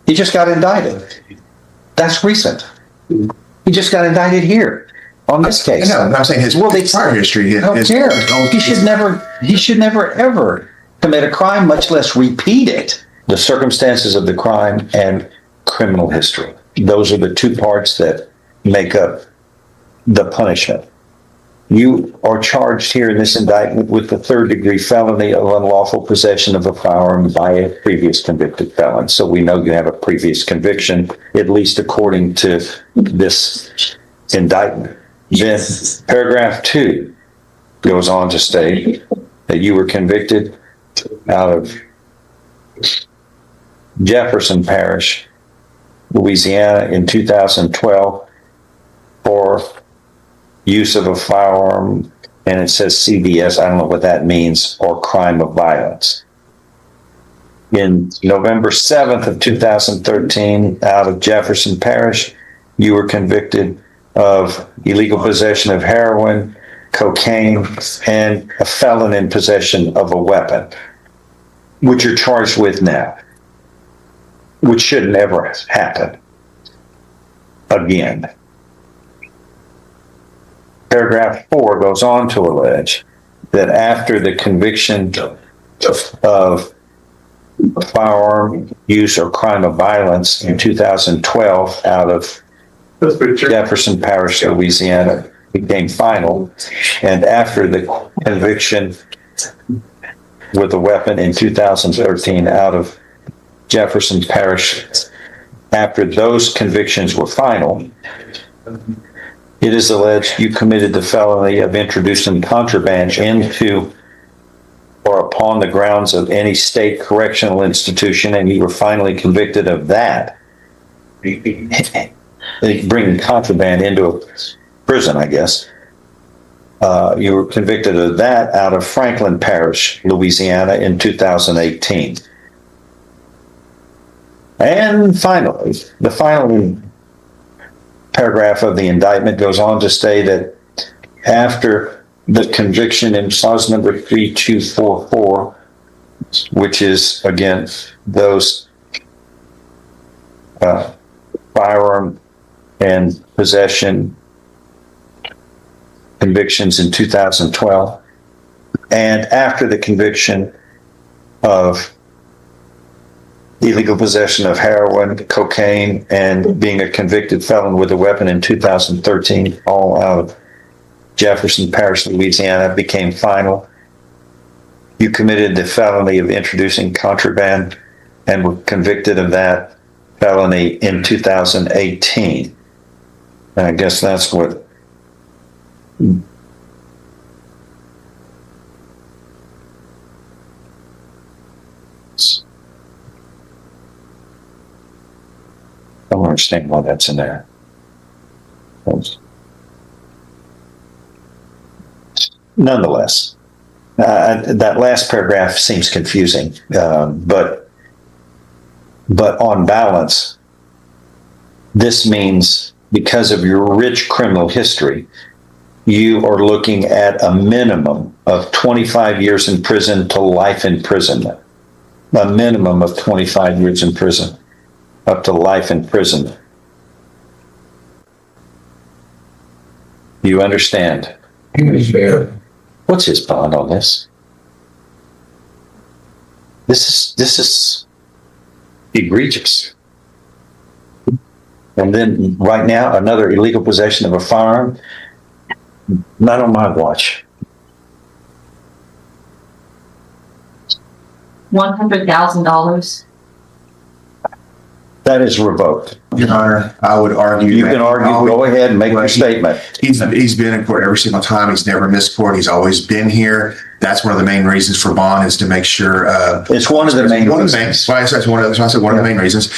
He just got indicted. That's recent. He just got indicted here on this case. No, I'm saying his prior history. I don't care. He should never ever commit a crime, much less repeat it. The circumstances of the crime and criminal history. Those are the two parts that make up the punishment. You are charged here in this indictment with the third-degree felony of unlawful possession of a firearm by a previous convicted felon. So we know you have a previous conviction, at least according to this indictment. Then paragraph 2 goes on to state that you were convicted out of Jefferson Parish, Louisiana in 2012 for use of a firearm, and it says CVS, I don't know what that means, or crime of violence. In November 7th of 2013, out of Jefferson Parish, you were convicted of illegal possession of heroin, cocaine, and a felon in possession of a weapon, which you're charged with now, which should never happen again. Paragraph 4 goes on to allege that after the conviction of firearm use or crime of violence in 2012 out of Jefferson Parish, Louisiana, became final, and after the conviction with a weapon in 2013 out of Jefferson Parish, after those convictions were final, it is alleged you committed the felony of introducing contraband into or upon the grounds of any state correctional institution, and you were finally convicted of that. Bringing contraband into a prison, I guess. You were convicted of that out of Franklin Parish, Louisiana in 2018. And finally, the final paragraph of the indictment goes on to say that after the conviction in clause number 3244, which is, again, those firearm and possession convictions in 2012, and after the conviction of illegal possession of heroin, cocaine, and being a convicted felon with a weapon in 2013, all out of Jefferson Parish, Louisiana, became final. You committed the felony of introducing contraband and were convicted of that felony in 2018. And I guess that's what I don't understand why that's in there. Nonetheless, that last paragraph seems confusing, but on balance, this means because of your rich criminal history, you are looking at a minimum of 25 years in prison to life imprisonment. A minimum of 25 years in prison, up to life imprisonment. You understand? What's his bond on this? This is egregious. And then right now, another illegal possession of a firearm, not on my watch. $100,000. That is revoked. Your Honor, I would argue. You can argue, go ahead and make your statement. He's been in court every single time. He's never missed court. He's always been here. That's one of the main reasons for bond, is to make sure. It's one of the main reasons. That's one of the main reasons.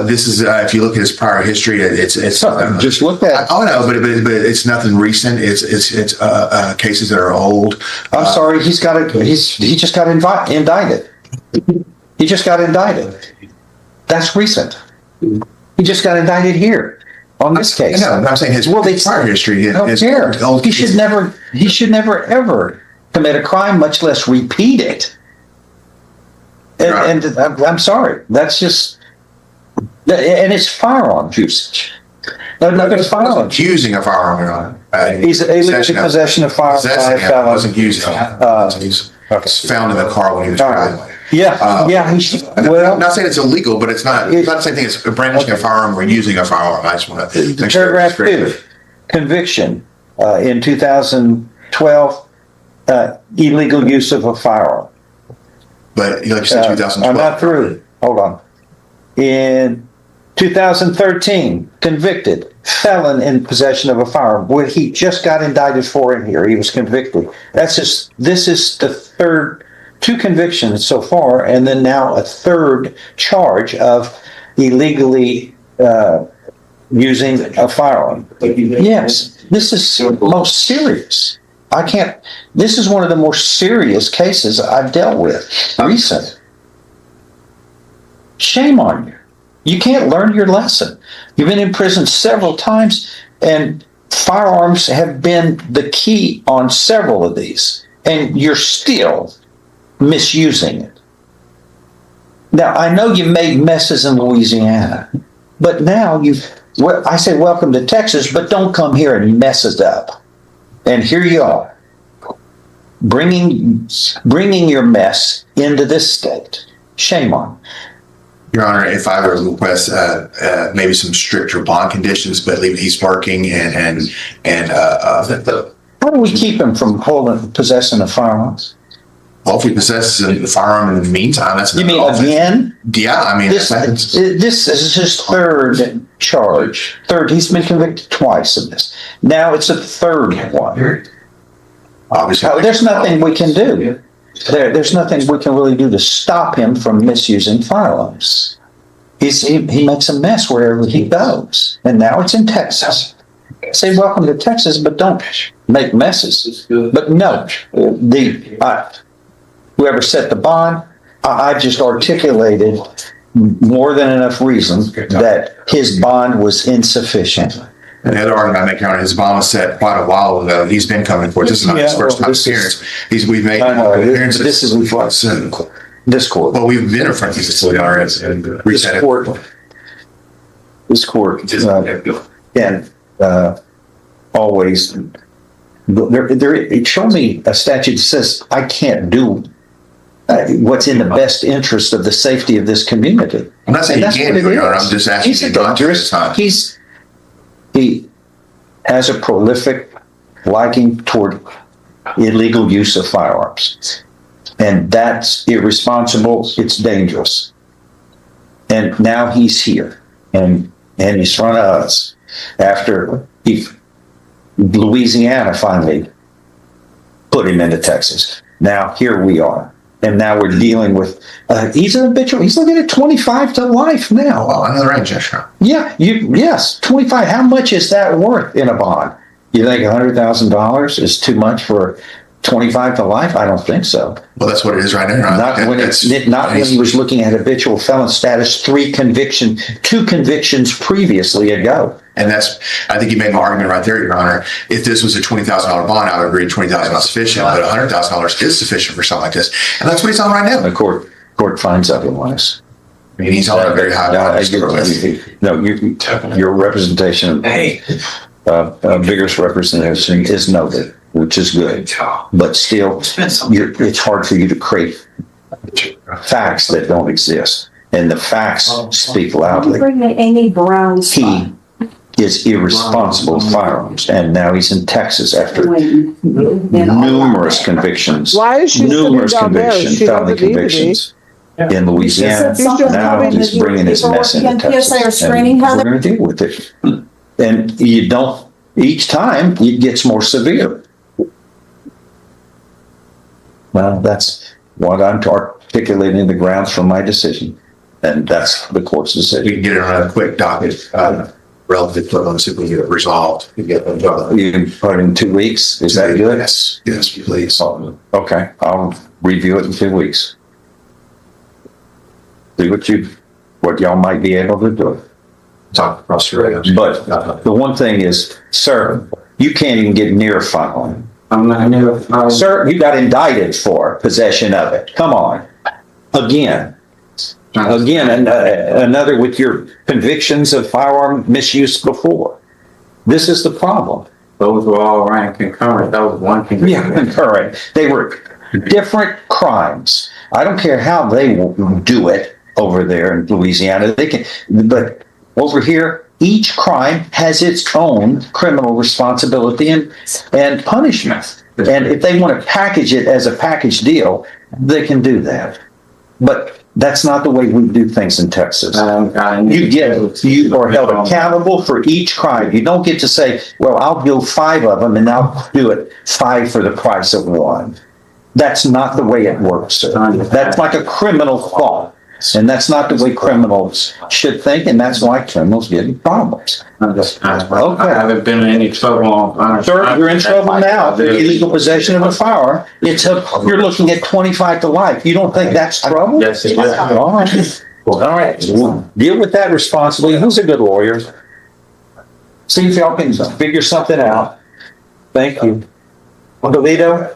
This is, if you look at his prior history, it's just look at. Oh no, but it's nothing recent. It's cases that are old. I'm sorry, he just got indicted. He just got indicted. That's recent. He just got indicted here on this case. No, I'm saying his prior history. I don't care. He should never ever commit a crime, much less repeat it. And I'm sorry. That's just And it's firearm usage. No, it's firearm. Using a firearm, Your Honor. He's illegal possession of firearms by Possessing a it, felon. wasn't using it. He's found in the car when he was driving. Yeah, he I'm well, not saying it's illegal, but it's not the same thing as brandishing a firearm or using a firearm. I just want to make sure. paragraph 2, conviction, in 2012, illegal use of a firearm. But like you said, 2012. I'm not through. Hold on. In 2013, convicted, felon in possession of a firearm. What he just got indicted for in here, he was convicted. This is the third, 2 convictions so far, and then now a third charge of illegally using a firearm. Yes, this is most serious. This is one of the more serious cases I've dealt with recent. Shame on you. You can't learn your lesson. You've been in prison several times, and firearms have been the key on several of these, and you're still misusing it. Now, I know you made messes in Louisiana, but now I say welcome to Texas, but don't come here and mess it up. And here you are, bringing your mess into this state. Shame on you. Your Honor, if I were to request maybe some stricter bond conditions, but he's working and How do we keep him from possessing a firearm? well, if he possesses a firearm in the meantime, that's You mean another offense. again? Yeah, I mean, This is his third charge. He's been convicted twice of this. Now it's a third one. obviously. There's nothing we can do. There's nothing we can really do to stop him from misusing firearms. He makes a mess wherever he goes, and now it's in Texas. Say welcome to Texas, but don't make messes. But no, whoever set the bond, I just articulated more than enough reason that his bond was insufficient. And the other argument I make, Your Honor, his bond was set quite a while ago. He's been coming for it. This is not his first time appearance. We've made appearances. This is this court. Well, we've been in front of this facility already and reset it. This court can always show me a statute that says I can't do what's in the best interest of the safety of this community. I'm not saying And you can't that's do it, what Your Honor. is. I'm just asking He's you a not to dangerous. this time. He has a prolific liking toward illegal use of firearms. And that's irresponsible. It's dangerous. And now he's here and he's in front of us after Louisiana finally put him into Texas. Now here we are. And now we're dealing with, he's an habitual, he's looking at 25 to life now. Well, another range, Your Honor. Yeah, yes, 25. How much is that worth in a bond? You think $100,000 is too much for 25 to life? I don't think so. Well, that's what it is right now, Your Honor. Not when he was looking at habitual felon status, 2 convictions previously ago. And I think you made my argument right there, Your Honor. If this was a $20,000 bond, I would agree $20,000 is not sufficient, but $100,000 is sufficient for something like this. And that's what he's on right now. The court finds otherwise. I mean, he's on a very high bar. Your representation, vigorous representation is noted, which is good. But still, it's hard for you to create facts that don't exist. And the facts speak loudly. Bring the Amy Brown He is irresponsible with firearms, and now he's in Texas after numerous convictions. Why is she numerous sitting down there? convictions, She felony doesn't need to be. convictions in Louisiana. She said Now something he's bringing his mess into People Texas. are screening And her. we're going to deal with it. And you don't. Each time it gets more severe. Well, that's what I'm articulating the grounds for my decision, and that's the court's We decision. can get it on a quick docket, relative to them, see if we can get it resolved. We get them done. You can put it in 2 weeks. Is that good? Yes, please. Okay, I'll review it in 2 weeks. See what y'all might be able to do. Talk across your radar. But the one thing is, sir, you can't even get near a firearm. I'm not near. Sir, you got indicted for possession of it. Come on. Again. Again, another with your convictions of firearm misuse before. This is the problem. Those were all ran concurrent. That was one conviction. Yeah, concurrent. They were different crimes. I don't care how they will do it over there in Louisiana. They can, but over here, each crime has its own criminal responsibility and punishment. And if they want to package it as a package deal, they can do that. But that's not the way we you things in Texas. You are held accountable for each crime. You don't get to say, well, I'll do 5 of them and I'll do it 5 for the price of 1. That's not the way it works, sir. That's like a criminal thought. And that's not the way criminals should think, and that's why criminals get in problems. I haven't been in any trouble. Sir, you're in trouble now. Illegal possession of a firearm. You're looking at 25 to life. You don't think that's trouble? Yes, it is. All right. All right. Deal with that responsibly. Who's a good lawyer? See if y'all can figure something out. Thank you. Toledo?